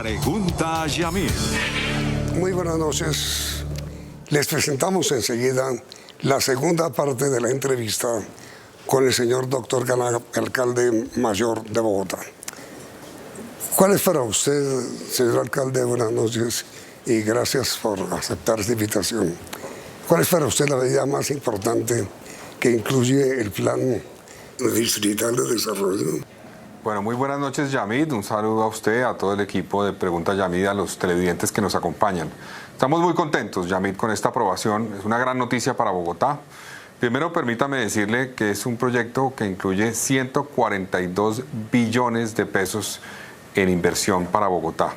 Pregunta a Yamid. Muy buenas noches. Les presentamos enseguida la segunda parte de la entrevista con el señor doctor Galán, alcalde mayor de Bogotá. ¿Cuál es para usted, señor alcalde? Buenas noches y gracias por aceptar esta invitación. ¿Cuál es para usted la medida más importante que incluye el Plan Distrital de Desarrollo? Bueno, muy buenas noches, Yamid. Un saludo a usted, a todo el equipo de Pregunta Yamid, a los televidentes que nos acompañan. Estamos muy contentos, Yamid, con esta aprobación. Es una gran noticia para Bogotá. Primero, permítame decirle que es un proyecto que incluye 142 billones de pesos en inversión para Bogotá.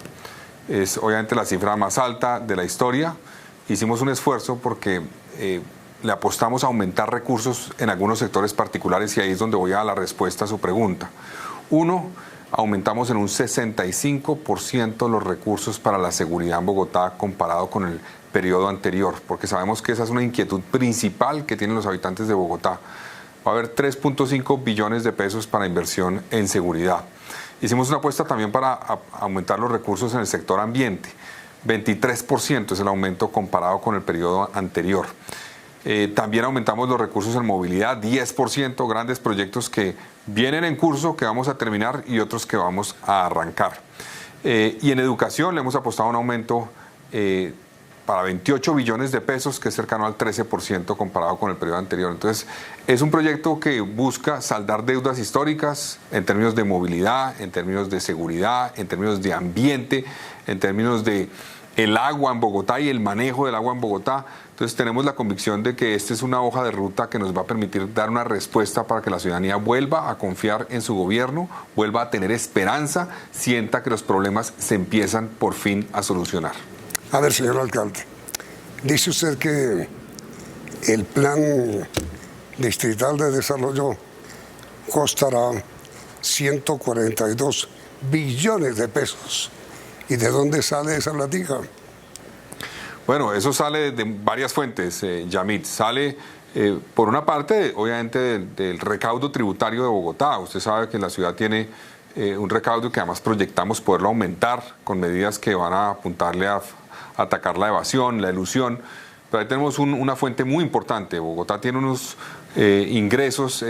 Es obviamente la cifra más alta de la historia. Hicimos un esfuerzo porque le apostamos a aumentar recursos en algunos sectores particulares y ahí es donde voy a la respuesta a su pregunta. Uno, aumentamos en un 65% los recursos para la seguridad en Bogotá comparado con el periodo anterior, porque sabemos que esa es una inquietud principal que tienen los habitantes de Bogotá. Va a haber 3.5 billones de pesos para inversión en seguridad. Hicimos una apuesta también para aumentar los recursos en el sector ambiente. 23% es el aumento comparado con el periodo anterior. También aumentamos los recursos en movilidad, 10%, grandes proyectos que vienen en curso, que vamos a terminar y otros que vamos a arrancar. Y en educación le hemos apostado un aumento para 28 billones de pesos, que es cercano al 13% comparado con el periodo anterior. Entonces, es un proyecto que busca saldar deudas históricas en términos de movilidad, en términos de seguridad, en términos de ambiente, en términos de el agua en Bogotá y el manejo del agua en Bogotá. Entonces tenemos la convicción de que esta es una hoja de ruta que nos va a permitir dar una respuesta para que la ciudadanía vuelva a confiar en su gobierno, vuelva a tener esperanza, sienta que los problemas se empiezan por fin a solucionar. A ver, señor alcalde, dice usted que el Plan Distrital de Desarrollo costará 142 billones de pesos. ¿Y de dónde sale esa platica? Bueno, eso sale de varias fuentes, Yamid. Sale, por una parte, obviamente, del recaudo tributario de Bogotá. Usted sabe que la ciudad tiene un recaudo que además proyectamos poderlo aumentar con medidas que van a apuntarle a atacar la evasión, la elusión. Pero ahí tenemos una fuente muy importante. Bogotá tiene unos ingresos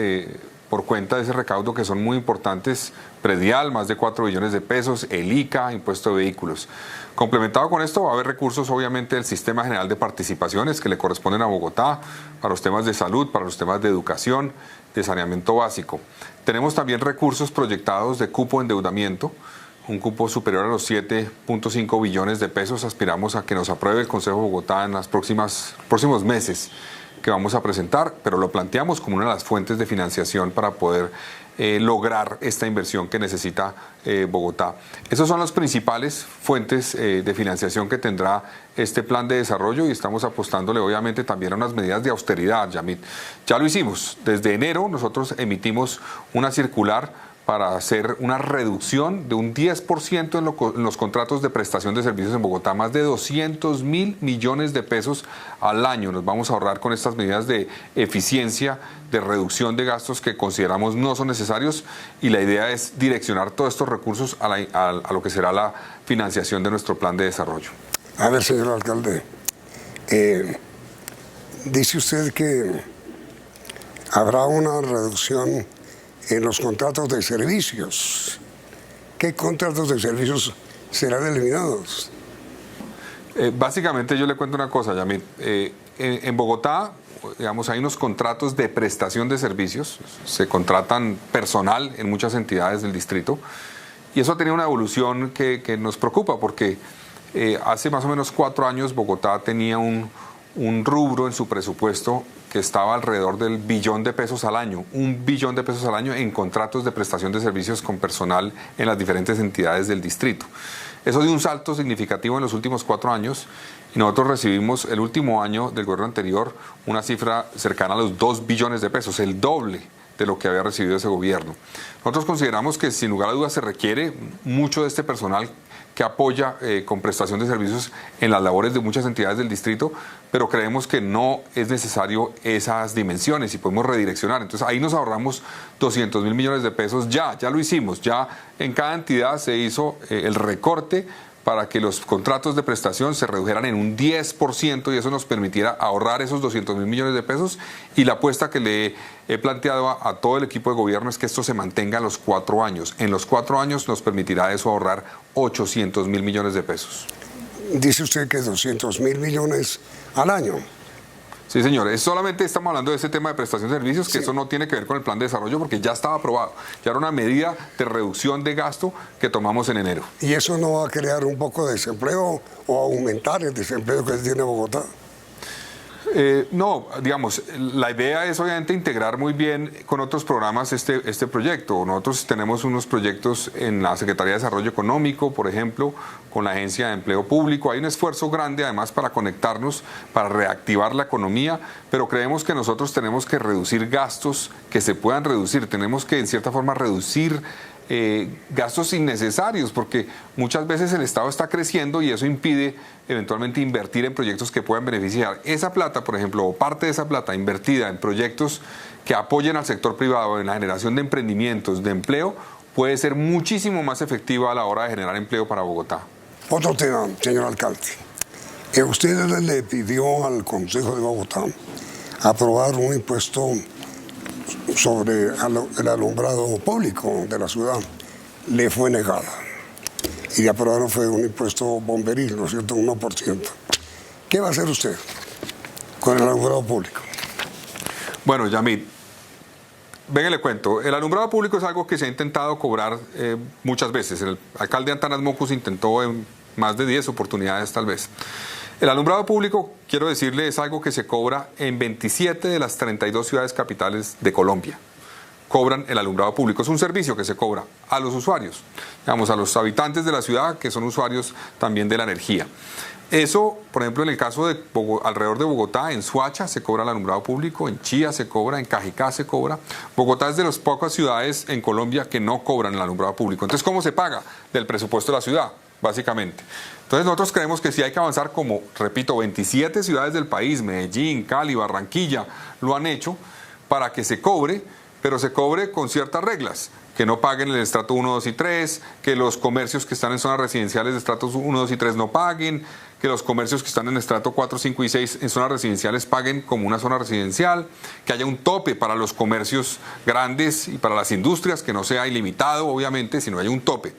por cuenta de ese recaudo que son muy importantes: predial, más de 4 billones de pesos, el ICA, impuesto de vehículos. Complementado con esto va a haber recursos obviamente del Sistema General de Participaciones que le corresponden a Bogotá para los temas de salud, para los temas de educación, de saneamiento básico. Tenemos también recursos proyectados de cupo de endeudamiento, un cupo superior a los 7.5 billones de pesos. Aspiramos a que nos apruebe el Consejo de Bogotá en los próximos meses que vamos a presentar, pero lo planteamos como una de las fuentes de financiación para poder lograr esta inversión que necesita Bogotá. Esas son las principales fuentes de financiación que tendrá este plan de desarrollo y estamos apostándole obviamente también a unas medidas de austeridad, Yamid. Ya lo hicimos. Desde enero nosotros emitimos una circular para hacer una reducción de un 10% en los contratos de prestación de servicios en Bogotá, más de 200.000 millones de pesos al año. Nos vamos a ahorrar con estas medidas de eficiencia, de reducción de gastos que consideramos no son necesarios, y la idea es direccionar todos estos recursos a lo que será la financiación de nuestro plan de desarrollo. A ver, señor alcalde, dice usted que habrá una reducción en los contratos de servicios. ¿Qué contratos de servicios serán eliminados? Básicamente yo le cuento una cosa, Yamid. En Bogotá, digamos, hay unos contratos de prestación de servicios. Se contratan personal en muchas entidades del distrito y eso ha tenido una evolución que nos preocupa porque hace más o menos 4 años Bogotá tenía un rubro en su presupuesto que estaba alrededor del billón de pesos al año, 1 billón de pesos al año en contratos de prestación de servicios con personal en las diferentes entidades del distrito. Eso dio un salto significativo en los últimos 4 años y nosotros recibimos el último año del gobierno anterior una cifra cercana a los 2 billones de pesos, el doble de lo que había recibido ese gobierno. Nosotros consideramos que sin lugar a dudas se requiere mucho de este personal que apoya con prestación de servicios en las labores de muchas entidades del distrito, pero creemos que no es necesario esas dimensiones y podemos redireccionar. Entonces ahí nos ahorramos 200.000 millones de pesos, ya lo hicimos, ya en cada entidad se hizo el recorte para que los contratos de prestación se redujeran en un 10% y eso nos permitiera ahorrar esos 200.000 millones de pesos. Y la apuesta que le he planteado a todo el equipo de gobierno es que esto se mantenga a los 4 años. En los 4 años nos permitirá eso ahorrar 800.000 millones de pesos. Dice usted que 200.000 millones al año. Sí, señor. Solamente estamos hablando de ese tema de prestación de servicios, que sí, eso no tiene que ver con el plan de desarrollo porque ya estaba aprobado. Ya era una medida de reducción de gasto que tomamos en enero. ¿Y eso no va a crear un poco de desempleo o aumentar el desempleo que tiene Bogotá? No, digamos, la idea es obviamente integrar muy bien con otros programas este proyecto. Nosotros tenemos unos proyectos en la Secretaría de Desarrollo Económico, por ejemplo, con la Agencia de Empleo Público. Hay un esfuerzo grande además para conectarnos, para reactivar la economía, pero creemos que nosotros tenemos que reducir gastos que se puedan reducir. Tenemos que en cierta forma reducir gastos innecesarios, porque muchas veces el Estado está creciendo y eso impide eventualmente invertir en proyectos que puedan beneficiar. Esa plata, por ejemplo, o parte de esa plata invertida en proyectos que apoyen al sector privado en la generación de emprendimientos, de empleo, puede ser muchísimo más efectiva a la hora de generar empleo para Bogotá. Otro tema, señor alcalde. Usted le pidió al Consejo de Bogotá aprobar un impuesto sobre el alumbrado público de la ciudad. Le fue negada. Y le aprobaron fue un impuesto bomberil, ¿no es cierto? 1%. ¿Qué va a hacer usted con el alumbrado público? Bueno, Yamid, venga, le cuento. El alumbrado público es algo que se ha intentado cobrar muchas veces. El alcalde Antanas Mocus intentó en más de 10 oportunidades tal vez. El alumbrado público, quiero decirle, es algo que se cobra en 27 de las 32 ciudades capitales de Colombia. Cobran el alumbrado público. Es un servicio que se cobra a los usuarios, digamos, a los habitantes de la ciudad que son usuarios también de la energía. Eso, por ejemplo, en el caso de alrededor de Bogotá, en Soacha se cobra el alumbrado público, en Chía se cobra, en Cajicá se cobra. Bogotá es de las pocas ciudades en Colombia que no cobran el alumbrado público. Entonces, ¿cómo se paga? Del presupuesto de la ciudad, básicamente. Entonces nosotros creemos que sí hay que avanzar, como, repito, 27 ciudades del país, Medellín, Cali, Barranquilla, lo han hecho para que se cobre, pero se cobre con ciertas reglas, que no paguen el estrato 1, 2 y 3, que los comercios que están en zonas residenciales de estratos 1, 2 y 3 no paguen, que los comercios que están en estrato 4, 5 y 6 en zonas residenciales paguen como una zona residencial, que haya un tope para los comercios grandes y para las industrias, que no sea ilimitado, obviamente, sino haya un tope.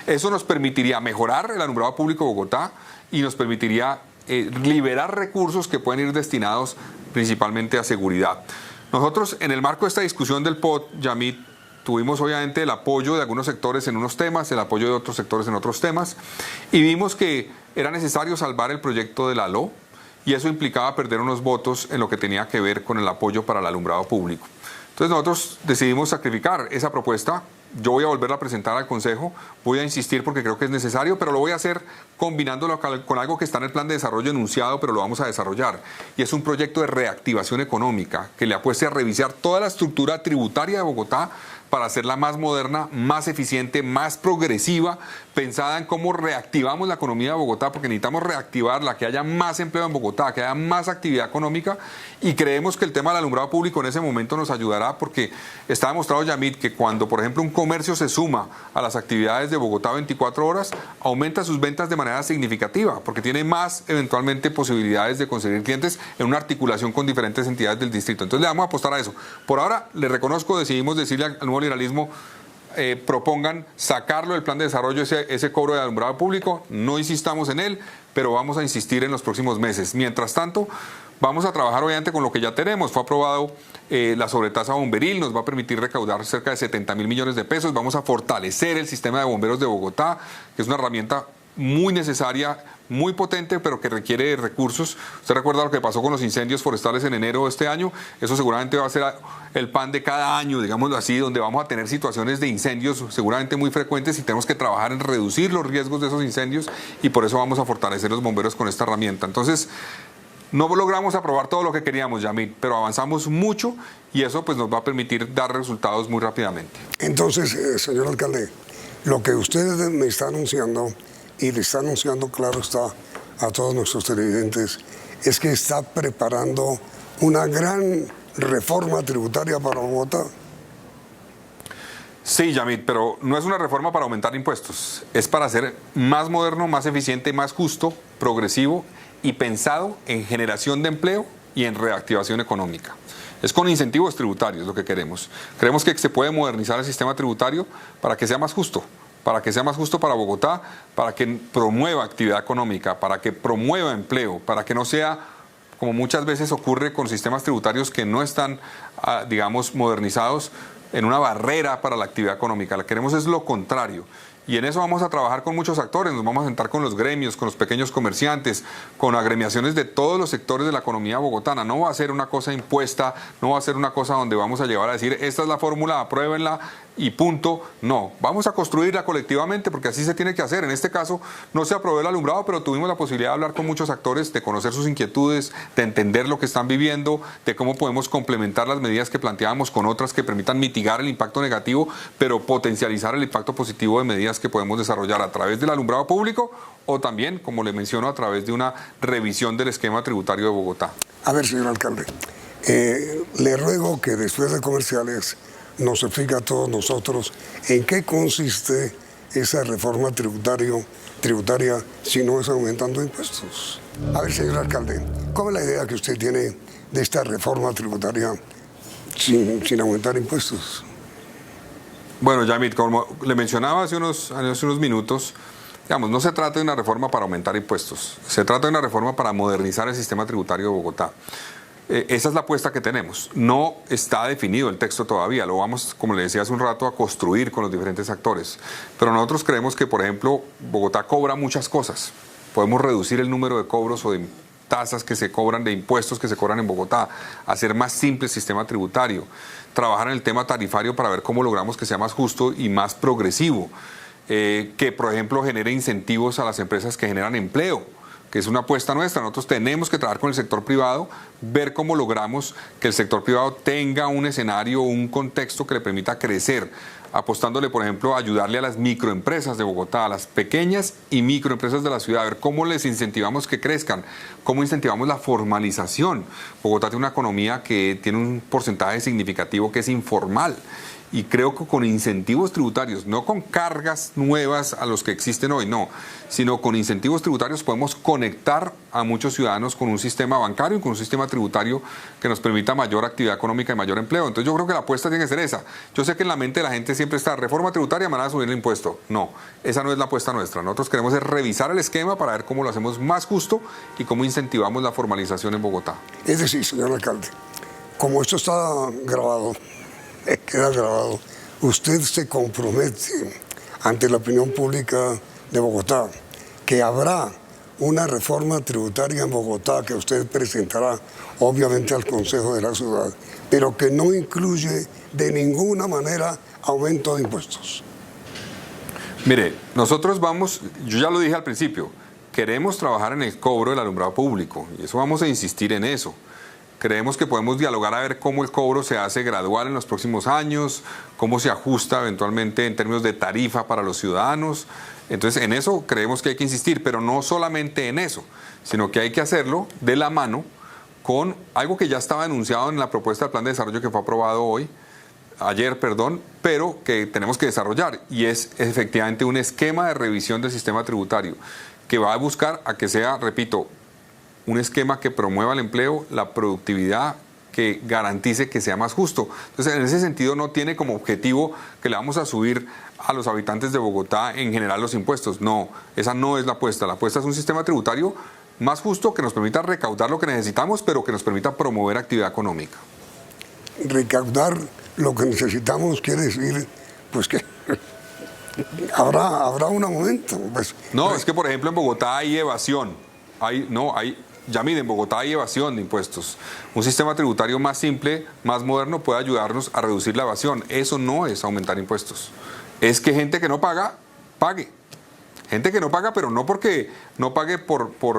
Eso nos permitiría mejorar el alumbrado público de Bogotá y nos permitiría liberar recursos que pueden ir destinados principalmente a seguridad. Nosotros, en el marco de esta discusión del POT, Yamid, tuvimos obviamente el apoyo de algunos sectores en unos temas, el apoyo de otros sectores en otros temas, y vimos que era necesario salvar el proyecto de la LO, y eso implicaba perder unos votos en lo que tenía que ver con el apoyo para el alumbrado público. Entonces nosotros decidimos sacrificar esa propuesta. Yo voy a volverla a presentar al Consejo, voy a insistir porque creo que es necesario, pero lo voy a hacer combinándolo con algo que está en el plan de desarrollo enunciado, pero lo vamos a desarrollar. Y es un proyecto de reactivación económica que le apueste a revisar toda la estructura tributaria de Bogotá para hacerla más moderna, más eficiente, más progresiva, pensada en cómo reactivamos la economía de Bogotá, porque necesitamos reactivarla, que haya más empleo en Bogotá, que haya más actividad económica, y creemos que el tema del alumbrado público en ese momento nos ayudará, porque está demostrado, Yamid, que cuando, por ejemplo, un comercio se suma a las actividades de Bogotá 24 horas, aumenta sus ventas de manera significativa, porque tiene más, eventualmente, posibilidades de conseguir clientes en una articulación con diferentes entidades del distrito. Entonces le vamos a apostar a eso. Por ahora, le reconozco, decidimos decirle al nuevo liberalismo, propongan sacarlo del plan de desarrollo, ese cobro de alumbrado público, no insistamos en él, pero vamos a insistir en los próximos meses. Mientras tanto, vamos a trabajar obviamente con lo que ya tenemos. Fue aprobado la sobretasa bomberil, nos va a permitir recaudar cerca de 70.000 millones de pesos, vamos a fortalecer el sistema de bomberos de Bogotá, que es una herramienta muy necesaria, muy potente, pero que requiere recursos. Usted recuerda lo que pasó con los incendios forestales en enero de este año. Eso seguramente va a ser el pan de cada año, digámoslo así, donde vamos a tener situaciones de incendios seguramente muy frecuentes y tenemos que trabajar en reducir los riesgos de esos incendios, y por eso vamos a fortalecer los bomberos con esta herramienta. Entonces, no logramos aprobar todo lo que queríamos, Yamid, pero avanzamos mucho y eso pues nos va a permitir dar resultados muy rápidamente. Entonces, señor alcalde, lo que usted me está anunciando y le está anunciando, claro está, a todos nuestros televidentes, es que está preparando una gran reforma tributaria para Bogotá. Sí, Yamid, pero no es una reforma para aumentar impuestos, es para hacer más moderno, más eficiente, más justo, progresivo y pensado en generación de empleo y en reactivación económica. Es con incentivos tributarios lo que queremos. Creemos que se puede modernizar el sistema tributario para que sea más justo para Bogotá, para que promueva actividad económica, para que promueva empleo, para que no sea, como muchas veces ocurre con sistemas tributarios que no están, digamos, modernizados, en una barrera para la actividad económica. Lo que queremos es lo contrario. Y en eso vamos a trabajar con muchos actores, nos vamos a sentar con los gremios, con los pequeños comerciantes, con agremiaciones de todos los sectores de la economía bogotana. No va a ser una cosa impuesta, no va a ser una cosa donde vamos a llevar a decir, esta es la fórmula, apruébenla y punto. No, vamos a construirla colectivamente porque así se tiene que hacer. En este caso no se aprobó el alumbrado, pero tuvimos la posibilidad de hablar con muchos actores, de conocer sus inquietudes, de entender lo que están viviendo, de cómo podemos complementar las medidas que planteábamos con otras que permitan mitigar el impacto negativo, pero potencializar el impacto positivo de medidas que podemos desarrollar a través del alumbrado público o también, como le menciono, a través de una revisión del esquema tributario de Bogotá. A ver, señor alcalde, le ruego que después de comerciales nos explique a todos nosotros en qué consiste esa reforma tributaria si no es aumentando impuestos. A ver, señor alcalde, ¿cuál es la idea que usted tiene de esta reforma tributaria sin aumentar impuestos? Bueno, Yamid, como le mencionaba hace unos minutos, digamos, no se trata de una reforma para aumentar impuestos, se trata de una reforma para modernizar el sistema tributario de Bogotá. Esa es la apuesta que tenemos. No está definido el texto todavía, lo vamos, como le decía hace un rato, a construir con los diferentes actores. Pero nosotros creemos que, por ejemplo, Bogotá cobra muchas cosas. Podemos reducir el número de cobros o de tasas que se cobran, de impuestos que se cobran en Bogotá, hacer más simple el sistema tributario, trabajar en el tema tarifario para ver cómo logramos que sea más justo y más progresivo, que, por ejemplo, genere incentivos a las empresas que generan empleo, que es una apuesta nuestra. Nosotros tenemos que trabajar con el sector privado, ver cómo logramos que el sector privado tenga un escenario, un contexto que le permita crecer, apostándole, por ejemplo, a ayudarle a las microempresas de Bogotá, a las pequeñas y microempresas de la ciudad, a ver cómo les incentivamos que crezcan, cómo incentivamos la formalización. Bogotá tiene una economía que tiene un porcentaje significativo que es informal. Y creo que con incentivos tributarios, no con cargas nuevas a los que existen hoy, no, sino con incentivos tributarios podemos conectar a muchos ciudadanos con un sistema bancario y con un sistema tributario que nos permita mayor actividad económica y mayor empleo. Entonces yo creo que la apuesta tiene que ser esa. Yo sé que en la mente de la gente siempre está, reforma tributaria, me van a subir el impuesto. No, esa no es la apuesta nuestra. Nosotros queremos es revisar el esquema para ver cómo lo hacemos más justo y cómo incentivamos la formalización en Bogotá. Es decir, señor alcalde, como esto está grabado, queda grabado, usted se compromete ante la opinión pública de Bogotá que habrá una reforma tributaria en Bogotá que usted presentará obviamente al Consejo de la Ciudad, pero que no incluye de ninguna manera aumento de impuestos. Mire, nosotros vamos, yo ya lo dije al principio, queremos trabajar en el cobro del alumbrado público y eso vamos a insistir en eso. Creemos que podemos dialogar a ver cómo el cobro se hace gradual en los próximos años, cómo se ajusta eventualmente en términos de tarifa para los ciudadanos. Entonces, en eso creemos que hay que insistir, pero no solamente en eso, sino que hay que hacerlo de la mano con algo que ya estaba anunciado en la propuesta del plan de desarrollo que fue aprobado ayer, pero que tenemos que desarrollar, y es efectivamente un esquema de revisión del sistema tributario que va a buscar a que sea, repito, un esquema que promueva el empleo, la productividad, que garantice que sea más justo. Entonces, en ese sentido, no tiene como objetivo que le vamos a subir a los habitantes de Bogotá en general los impuestos. No, esa no es la apuesta. La apuesta es un sistema tributario más justo que nos permita recaudar lo que necesitamos, pero que nos permita promover actividad económica. Recaudar lo que necesitamos quiere decir, pues que habrá un aumento. Pues, no, es que, por ejemplo, en Bogotá hay evasión. Yamid, en Bogotá hay evasión de impuestos. Un sistema tributario más simple, más moderno, puede ayudarnos a reducir la evasión. Eso no es aumentar impuestos. Es que gente que no paga, pague. Gente que no paga, pero no porque no pague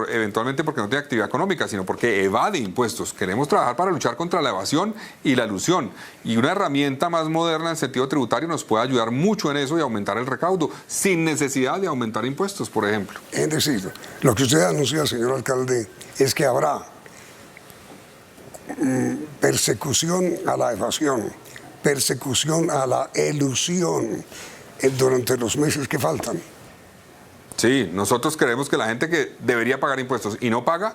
eventualmente porque no tiene actividad económica, sino porque evade impuestos. Queremos trabajar para luchar contra la evasión y la elusión. Y una herramienta más moderna en sentido tributario nos puede ayudar mucho en eso y aumentar el recaudo, sin necesidad de aumentar impuestos, por ejemplo. Es decir, lo que usted anuncia, señor alcalde, es que habrá persecución a la evasión, persecución a la elusión durante los meses que faltan. Sí, nosotros creemos que la gente que debería pagar impuestos y no paga,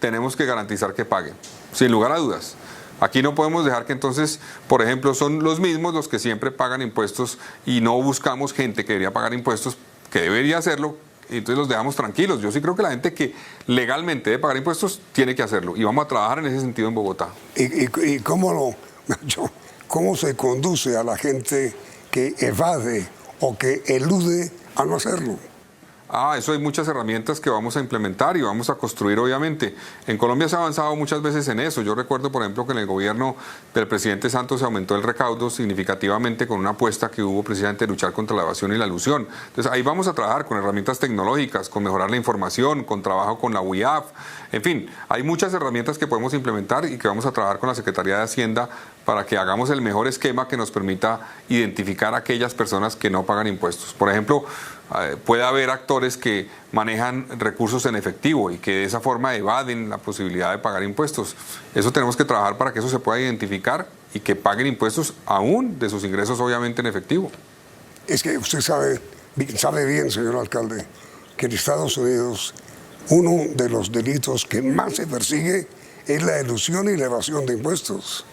tenemos que garantizar que pague, sin lugar a dudas. Aquí no podemos dejar que entonces, por ejemplo, son los mismos los que siempre pagan impuestos y no buscamos gente que debería pagar impuestos, que debería hacerlo, y entonces los dejamos tranquilos. Yo sí creo que la gente que legalmente debe pagar impuestos tiene que hacerlo y vamos a trabajar en ese sentido en Bogotá. ¿Y cómo se conduce a la gente que evade o que elude a no hacerlo? Eso hay muchas herramientas que vamos a implementar y vamos a construir, obviamente. En Colombia se ha avanzado muchas veces en eso. Yo recuerdo, por ejemplo, que en el gobierno del presidente Santos se aumentó el recaudo significativamente con una apuesta que hubo precisamente de luchar contra la evasión y la elusión. Entonces ahí vamos a trabajar con herramientas tecnológicas, con mejorar la información, con trabajo con la UIAF. En fin, hay muchas herramientas que podemos implementar y que vamos a trabajar con la Secretaría de Hacienda para que hagamos el mejor esquema que nos permita identificar a aquellas personas que no pagan impuestos. Por ejemplo, puede haber actores que manejan recursos en efectivo y que de esa forma evaden la posibilidad de pagar impuestos. Eso tenemos que trabajar para que eso se pueda identificar y que paguen impuestos aún de sus ingresos, obviamente, en efectivo. Es que usted sabe bien, señor alcalde, que en Estados Unidos uno de los delitos que más se persigue es la elusión y la evasión de impuestos.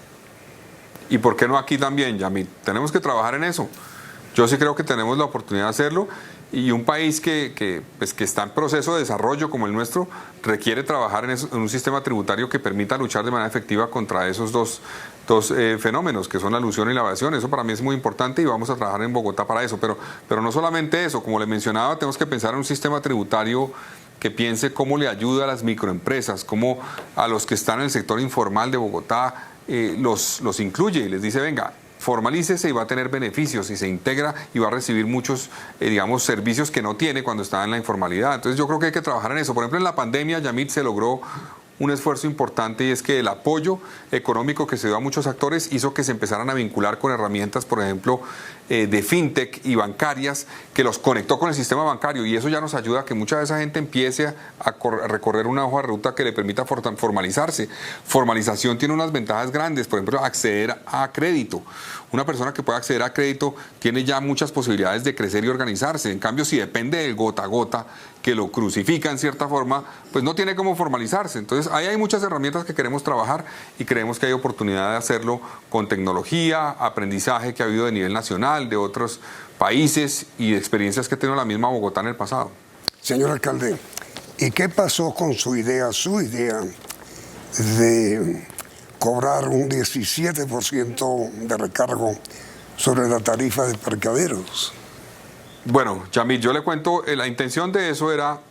¿Y por qué no aquí también, Yamid? Tenemos que trabajar en eso. Yo sí creo que tenemos la oportunidad de hacerlo y un país que está en proceso de desarrollo como el nuestro requiere trabajar en un sistema tributario que permita luchar de manera efectiva contra esos dos fenómenos que son la elusión y la evasión. Eso para mí es muy importante y vamos a trabajar en Bogotá para eso. Pero no solamente eso, como le mencionaba, tenemos que pensar en un sistema tributario que piense cómo le ayuda a las microempresas, cómo a los que están en el sector informal de Bogotá los incluye y les dice, venga, formalícese y va a tener beneficios y se integra y va a recibir muchos, servicios que no tiene cuando está en la informalidad. Entonces yo creo que hay que trabajar en eso. Por ejemplo, en la pandemia, Yamid, se logró un esfuerzo importante y es que el apoyo económico que se dio a muchos actores hizo que se empezaran a vincular con herramientas, por ejemplo, de fintech y bancarias, que los conectó con el sistema bancario y eso ya nos ayuda a que mucha de esa gente empiece a recorrer una hoja de ruta que le permita formalizarse. Formalización tiene unas ventajas grandes, por ejemplo, acceder a crédito. Una persona que pueda acceder a crédito tiene ya muchas posibilidades de crecer y organizarse. En cambio, si depende del gota a gota, que lo crucifica en cierta forma, pues no tiene cómo formalizarse. Entonces, ahí hay muchas herramientas que queremos trabajar y creemos que hay oportunidad de hacerlo con tecnología, aprendizaje que ha habido de nivel nacional, de otros países y de experiencias que ha tenido la misma Bogotá en el pasado. Señor alcalde, ¿y qué pasó con su idea de cobrar un 17% de recargo sobre la tarifa de parqueaderos? Bueno, Yamid, yo le cuento, la intención de eso era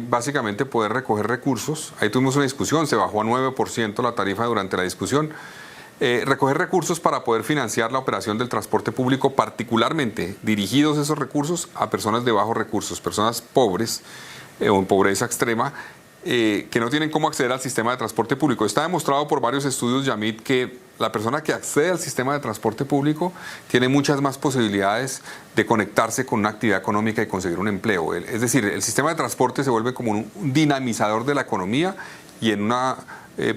básicamente poder recoger recursos. Ahí tuvimos una discusión, se bajó a 9% la tarifa durante la discusión. Recoger recursos para poder financiar la operación del transporte público, particularmente dirigidos esos recursos a personas de bajos recursos, personas pobres o en pobreza extrema, que no tienen cómo acceder al sistema de transporte público. Está demostrado por varios estudios, Yamid, que la persona que accede al sistema de transporte público tiene muchas más posibilidades de conectarse con una actividad económica y conseguir un empleo. Es decir, el sistema de transporte se vuelve como un dinamizador de la economía y en una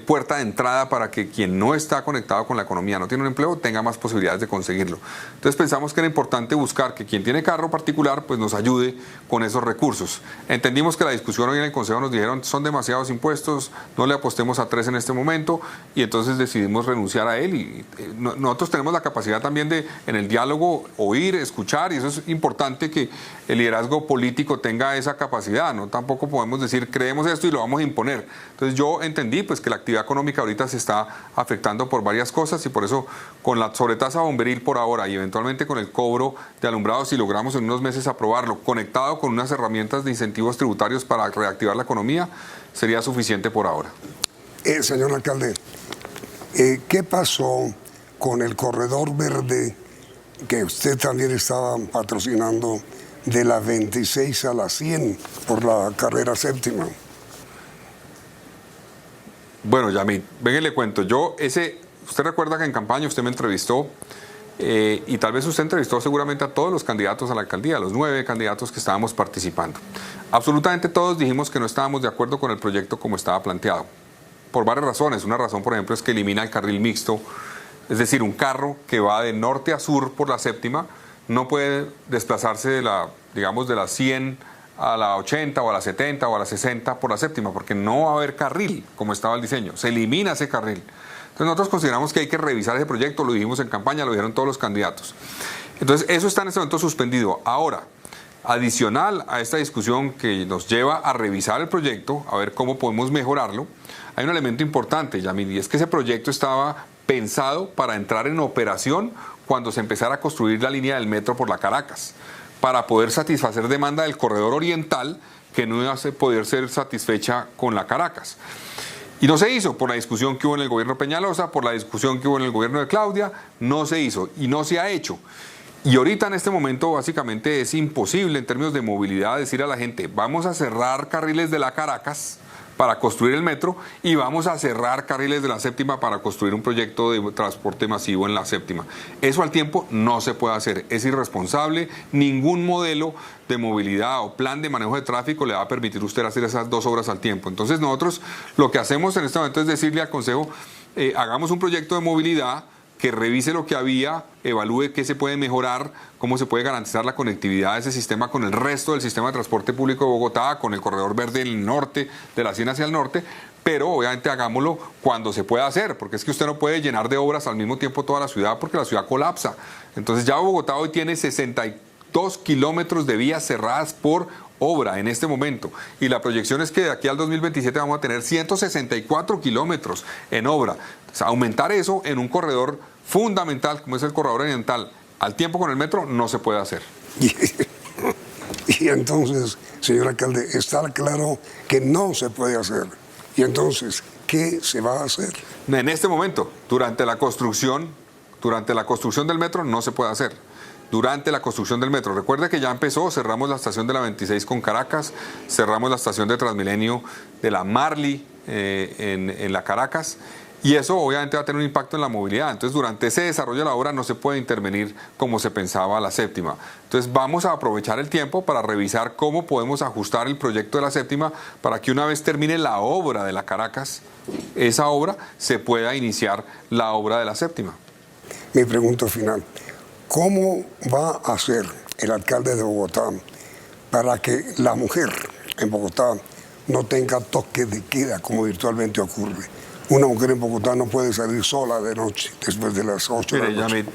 puerta de entrada para que quien no está conectado con la economía, no tiene un empleo, tenga más posibilidades de conseguirlo. Entonces pensamos que era importante buscar que quien tiene carro particular pues nos ayude con esos recursos. Entendimos que la discusión hoy en el Consejo nos dijeron son demasiados impuestos, no le apostemos a 3 en este momento y entonces decidimos renunciar a él y nosotros tenemos la capacidad también de en el diálogo oír, escuchar y eso es importante que el liderazgo político tenga esa capacidad, no tampoco podemos decir creemos esto y lo vamos a imponer. Entonces yo entendí pues que la actividad económica ahorita se está afectando por varias cosas y por eso con la sobretasa bomberil por ahora y eventualmente con el cobro de alumbrado, si logramos en unos meses aprobarlo, conectado con unas herramientas de incentivos tributarios para reactivar la economía, sería suficiente por ahora. Señor alcalde, ¿qué pasó con el corredor verde que usted también estaba patrocinando de la 26 a la 100 por la carrera séptima? Bueno, Yamid, venga y le cuento. Usted recuerda que en campaña usted me entrevistó y tal vez usted entrevistó seguramente a todos los candidatos a la alcaldía, a los 9 candidatos que estábamos participando. Absolutamente todos dijimos que no estábamos de acuerdo con el proyecto como estaba planteado, por varias razones. Una razón, por ejemplo, es que elimina el carril mixto, es decir, un carro que va de norte a sur por la séptima no puede desplazarse de la 100 a la 80 o a la 70 o a la 60 por la séptima, porque no va a haber carril como estaba el diseño, se elimina ese carril. Entonces nosotros consideramos que hay que revisar ese proyecto, lo dijimos en campaña, lo dijeron todos los candidatos. Entonces eso está en este momento suspendido. Ahora, adicional a esta discusión que nos lleva a revisar el proyecto, a ver cómo podemos mejorarlo, hay un elemento importante, Yamid, y es que ese proyecto estaba pensado para entrar en operación cuando se empezara a construir la línea del metro por la Caracas, para poder satisfacer demanda del corredor oriental que no iba a poder ser satisfecha con la Caracas. Y no se hizo por la discusión que hubo en el gobierno Peñalosa, por la discusión que hubo en el gobierno de Claudia, no se hizo y no se ha hecho. Y ahorita en este momento básicamente es imposible en términos de movilidad decir a la gente, vamos a cerrar carriles de la Caracas para construir el metro y vamos a cerrar carriles de la séptima para construir un proyecto de transporte masivo en la séptima. Eso al tiempo no se puede hacer, es irresponsable, ningún modelo de movilidad o plan de manejo de tráfico le va a permitir a usted hacer esas 2 obras al tiempo. Entonces nosotros lo que hacemos en este momento es decirle al Consejo, hagamos un proyecto de movilidad que revise lo que había, evalúe qué se puede mejorar, cómo se puede garantizar la conectividad de ese sistema con el resto del sistema de transporte público de Bogotá, con el corredor verde del norte, de la 100 hacia el norte, pero obviamente hagámoslo cuando se pueda hacer, porque es que usted no puede llenar de obras al mismo tiempo toda la ciudad porque la ciudad colapsa. Entonces ya Bogotá hoy tiene 62 kilómetros de vías cerradas por obra en este momento, y la proyección es que de aquí al 2027 vamos a tener 164 kilómetros en obra. Entonces, aumentar eso en un corredor fundamental como es el corredor oriental al tiempo con el metro no se puede hacer. Y entonces, señor alcalde, está claro que no se puede hacer. Y entonces, ¿qué se va a hacer? En este momento, durante la construcción del metro no se puede hacer. Durante la construcción del metro. Recuerde que ya empezó, cerramos la estación de la 26 con Caracas, cerramos la estación de Transmilenio de la Marly en la Caracas, y eso obviamente va a tener un impacto en la movilidad. Entonces durante ese desarrollo de la obra no se puede intervenir como se pensaba la séptima. Entonces vamos a aprovechar el tiempo para revisar cómo podemos ajustar el proyecto de la séptima para que una vez termine la obra de la Caracas, esa obra, se pueda iniciar la obra de la séptima. Mi pregunta final. ¿Cómo va a hacer el alcalde de Bogotá para que la mujer en Bogotá no tenga toque de queda como virtualmente ocurre? Una mujer en Bogotá no puede salir sola de noche después de las 8 de la noche. Yamid,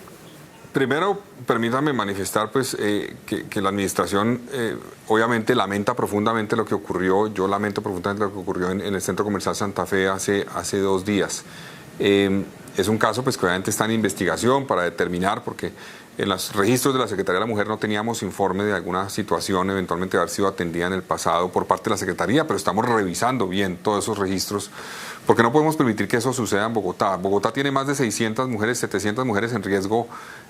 primero permítame manifestar pues, que la administración obviamente lamenta profundamente lo que ocurrió. Yo lamento profundamente lo que ocurrió en el Centro Comercial Santa Fe hace 2 días. Es un caso pues, que obviamente está en investigación para determinar, porque en los registros de la Secretaría de la Mujer no teníamos informe de alguna situación eventualmente haber sido atendida en el pasado por parte de la Secretaría, pero estamos revisando bien todos esos registros, porque no podemos permitir que eso suceda en Bogotá. Bogotá tiene más de 600 mujeres, 700 mujeres en riesgo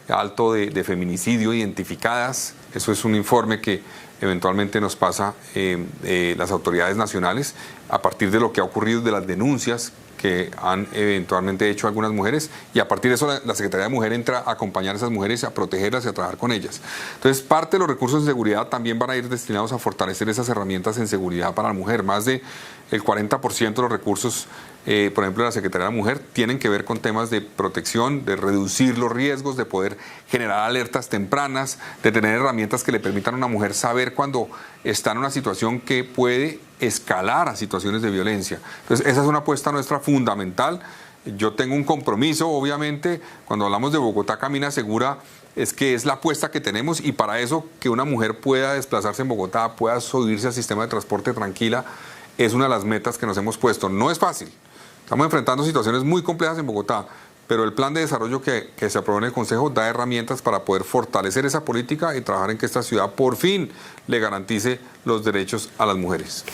alto de feminicidio identificadas. Eso es un informe que eventualmente nos pasa las autoridades nacionales a partir de lo que ha ocurrido, de las denuncias que han eventualmente hecho algunas mujeres, y a partir de eso la Secretaría de Mujer entra a acompañar a esas mujeres, a protegerlas y a trabajar con ellas. Entonces parte de los recursos de seguridad también van a ir destinados a fortalecer esas herramientas en seguridad para la mujer. Más de el 40% de los recursos, por ejemplo, de la Secretaría de la Mujer tienen que ver con temas de protección, de reducir los riesgos, de poder generar alertas tempranas, de tener herramientas que le permitan a una mujer saber cuando está en una situación que puede escalar a situaciones de violencia. Entonces esa es una apuesta nuestra fundamental. Yo tengo un compromiso, obviamente, cuando hablamos de Bogotá Camina Segura, es que es la apuesta que tenemos, y para eso que una mujer pueda desplazarse en Bogotá, pueda subirse al sistema de transporte tranquila, es una de las metas que nos hemos puesto. No es fácil, estamos enfrentando situaciones muy complejas en Bogotá, pero el plan de desarrollo que se aprobó en el Consejo da herramientas para poder fortalecer esa política y trabajar en que esta ciudad por fin le garantice los derechos a las mujeres.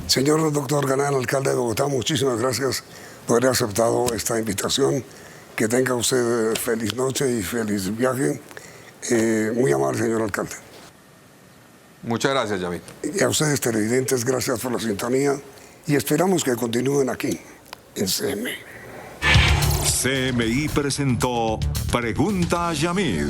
Señor doctor Canal, alcalde de Bogotá, muchísimas gracias por haber aceptado esta invitación. Que tenga usted feliz noche y feliz viaje. Muy amable, señor alcalde. Muchas gracias, Yamid. Y a ustedes, televidentes, gracias por la sintonía y esperamos que continúen aquí, en CMI. CMI presentó Pregunta a Yamid.